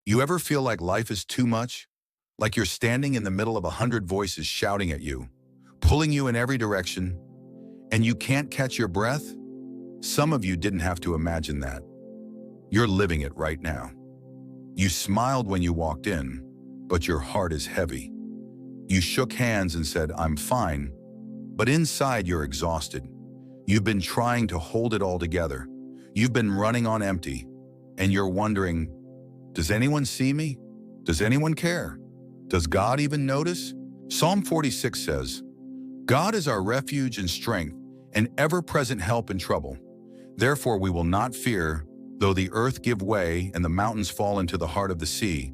You ever feel like life is too much? Like you're standing in the middle of 100 voices shouting at you, pulling you in every direction, and you can't catch your breath? Some of you didn't have to imagine that. You're living it right now. You smiled when you walked in, but your heart is heavy. You shook hands and said, "I'm fine," but inside you're exhausted. You've been trying to hold it all together. You've been running on empty, and you're wondering, does anyone see me? Does anyone care? Does God even notice? Psalm 46 says, "God is our refuge and strength, an ever-present help in trouble. Therefore we will not fear, though the earth give way and the mountains fall into the heart of the sea,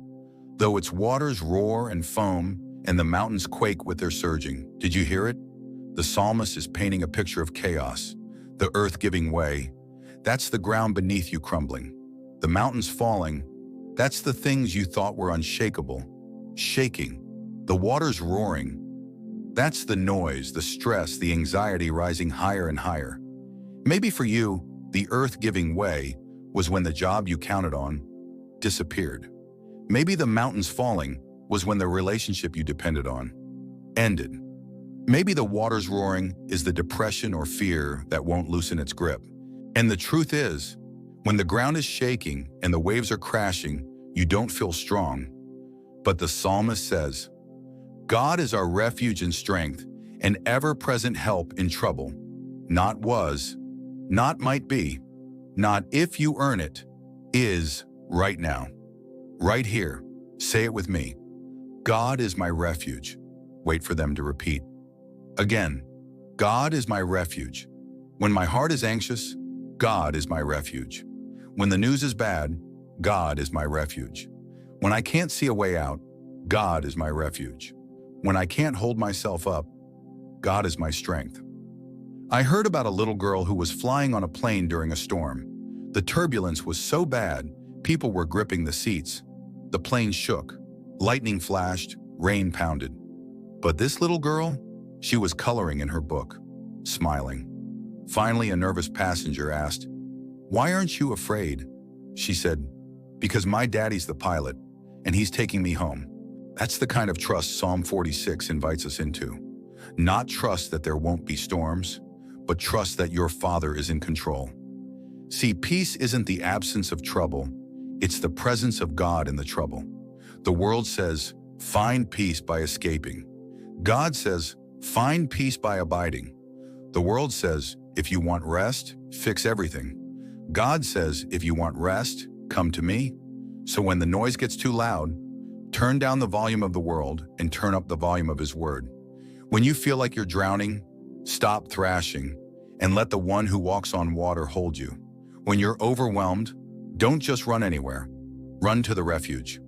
though its waters roar and foam and the mountains quake with their surging." Did you hear it? The psalmist is painting a picture of chaos, the earth giving way. That's the ground beneath you crumbling. The mountains falling, that's the things you thought were unshakable, shaking. The waters roaring, that's the noise, the stress, the anxiety rising higher and higher. Maybe for you, the earth giving way was when the job you counted on disappeared. Maybe the mountains falling was when the relationship you depended on ended. Maybe the waters roaring is the depression or fear that won't loosen its grip. And the truth is, when the ground is shaking and the waves are crashing, you don't feel strong. But the psalmist says, "God is our refuge and strength, an ever-present help in trouble." Not was, not might be, not if you earn it, is right now. Right here. Say it with me. God is my refuge. Wait for them to repeat. Again, God is my refuge. When my heart is anxious, God is my refuge. When the news is bad, God is my refuge. When I can't see a way out, God is my refuge. When I can't hold myself up, God is my strength. I heard about a little girl who was flying on a plane during a storm. The turbulence was so bad, people were gripping the seats. The plane shook, lightning flashed, rain pounded. But this little girl, she was coloring in her book, smiling. Finally, a nervous passenger asked, "Why aren't you afraid?" She said, "Because my daddy's the pilot, and he's taking me home." That's the kind of trust Psalm 46 invites us into. Not trust that there won't be storms, but trust that your Father is in control. See, peace isn't the absence of trouble, it's the presence of God in the trouble. The world says, find peace by escaping. God says, find peace by abiding. The world says, if you want rest, fix everything. God says, if you want rest, come to me. So when the noise gets too loud, turn down the volume of the world and turn up the volume of His Word. When you feel like you're drowning, stop thrashing and let the one who walks on water hold you. When you're overwhelmed, don't just run anywhere. Run to the refuge.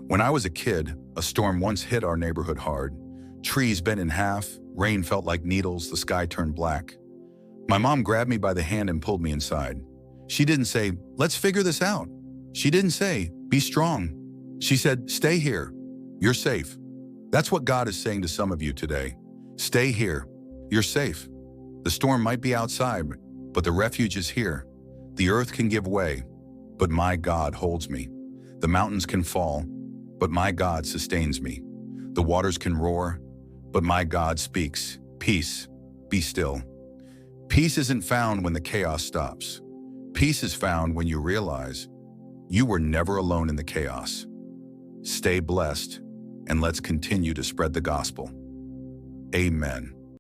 When I was a kid, a storm once hit our neighborhood hard. Trees bent in half, rain felt like needles, the sky turned black. My mom grabbed me by the hand and pulled me inside. She didn't say, "Let's figure this out." She didn't say, "Be strong." She said, "Stay here. You're safe." That's what God is saying to some of you today. Stay here. You're safe. The storm might be outside, but the refuge is here. The earth can give way, but my God holds me. The mountains can fall, but my God sustains me. The waters can roar, but my God speaks. Peace, be still. Peace isn't found when the chaos stops. Peace is found when you realize you were never alone in the chaos. Stay blessed, and let's continue to spread the gospel. Amen.